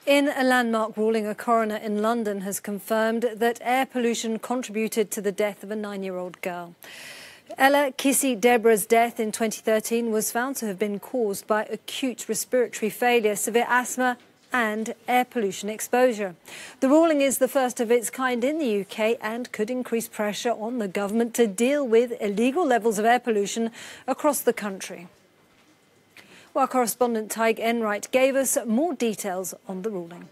In a landmark ruling, a coroner in London has confirmed that air pollution contributed to the death of a 9-year-old girl. Ella Kissy Deborah's death in 2013 was found to have been caused by acute respiratory failure, severe asthma and air pollution exposure. The ruling is the first of its kind in the UK and could increase pressure on the government to deal with illegal levels of air pollution across the country. Our correspondent Tig Enright gave us more details on the ruling.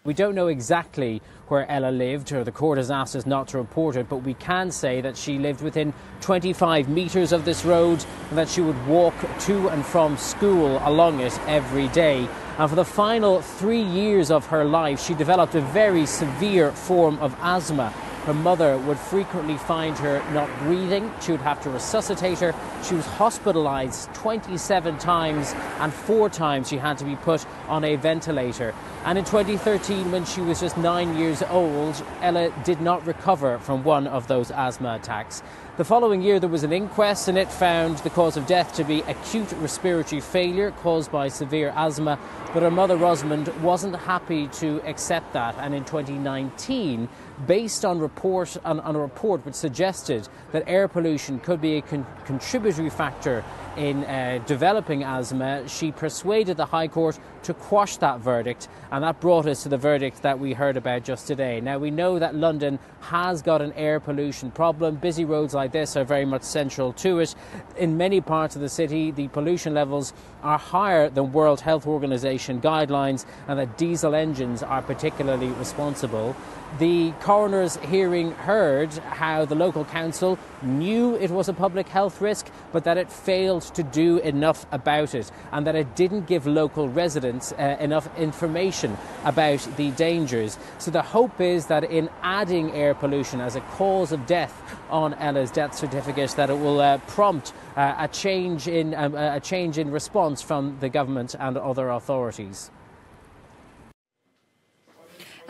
We don't know exactly where Ella lived, or the court has asked us not to report it, but we can say that she lived within 25 metres of this road and that she would walk to and from school along it every day. And for the final 3 years of her life, she developed a very severe form of asthma. Her mother would frequently find her not breathing. She would have to resuscitate her. She was hospitalised 27 times, and 4 times she had to be put on a ventilator. And in 2013, when she was just 9 years old, Ella did not recover from one of those asthma attacks. The following year there was an inquest and it found the cause of death to be acute respiratory failure caused by severe asthma, but her mother Rosamond wasn't happy to accept that, and in 2019, based on a report which suggested that air pollution could be a contributory factor in developing asthma, she persuaded the High Court to quash that verdict, and that brought us to the verdict that we heard about just today. Now, we know that London has got an air pollution problem. Busy roads like this are very much central to it. In many parts of the city, the pollution levels are higher than World Health Organization guidelines, and that diesel engines are particularly responsible. The coroner's hearing heard how the local council knew it was a public health risk, but that it failed to do enough about it, and that it didn't give local residents enough information about the dangers. So the hope is that in adding air pollution as a cause of death on Ella's death certificate, that it will prompt a change in response from the government and other authorities.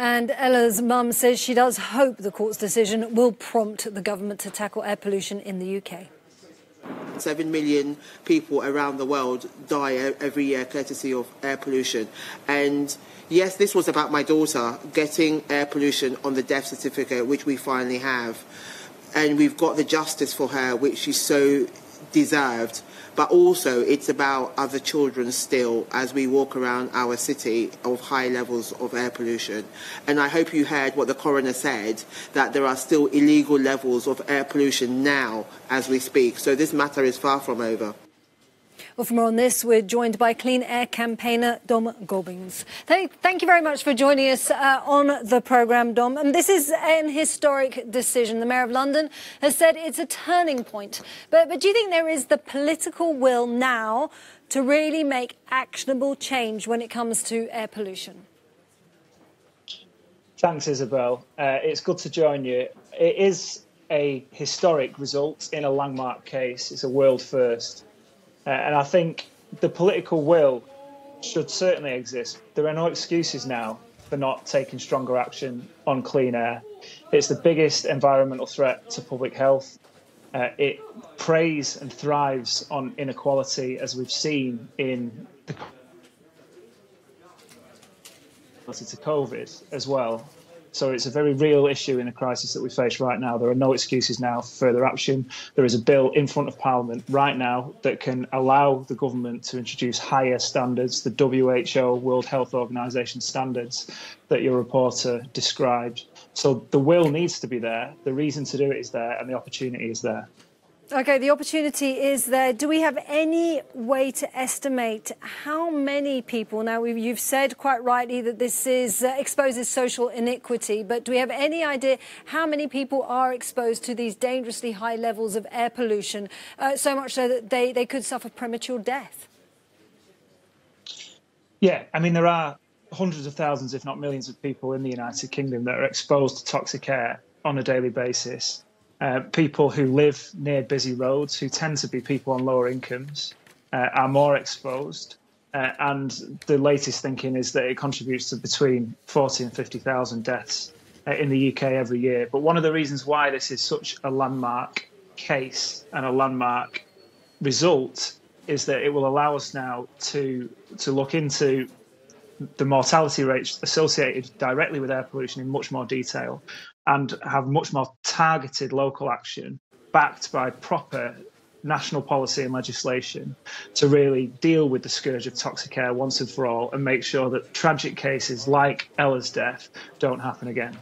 And Ella's mum says she does hope the court's decision will prompt the government to tackle air pollution in the UK. 7 million people around the world die every year courtesy of air pollution. And yes, this was about my daughter getting air pollution on the death certificate, which we finally have. And we've got the justice for her, which she so deserved. But also it's about other children still as we walk around our city of high levels of air pollution. And I hope you heard what the coroner said, that there are still illegal levels of air pollution now as we speak. So this matter is far from over. Well, for more on this, we're joined by Clean Air campaigner Dom Gobbings. Thank you very much for joining us on the programme, Dom. And this is an historic decision. The Mayor of London has said it's a turning point. But do you think there is the political will now to really make actionable change when it comes to air pollution? Thanks, Isabel. It's good to join you. It is a historic result in a landmark case. It's a world first. And I think the political will should certainly exist. There are no excuses now for not taking stronger action on clean air. It's the biggest environmental threat to public health. It preys and thrives on inequality, as we've seen in the to COVID as well. So it's a very real issue in the crisis that we face right now. There are no excuses now for further action. There is a bill in front of Parliament right now that can allow the government to introduce higher standards, the WHO, World Health Organization standards that your reporter described. So the will needs to be there, the reason to do it is there, and the opportunity is there. OK, the opportunity is there. Do we have any way to estimate how many people? Now, you've said quite rightly that this exposes social inequity, but do we have any idea how many people are exposed to these dangerously high levels of air pollution, so much so that they could suffer premature death? Yeah, I mean, there are hundreds of thousands, if not millions of people in the United Kingdom that are exposed to toxic air on a daily basis. People who live near busy roads, who tend to be people on lower incomes, are more exposed. And the latest thinking is that it contributes to between 40 and 50,000 deaths in the UK every year. But one of the reasons why this is such a landmark case and a landmark result is that it will allow us now to look into the mortality rates associated directly with air pollution in much more detail, and have much more targeted local action backed by proper national policy and legislation to really deal with the scourge of toxic air once and for all, and make sure that tragic cases like Ella's death don't happen again.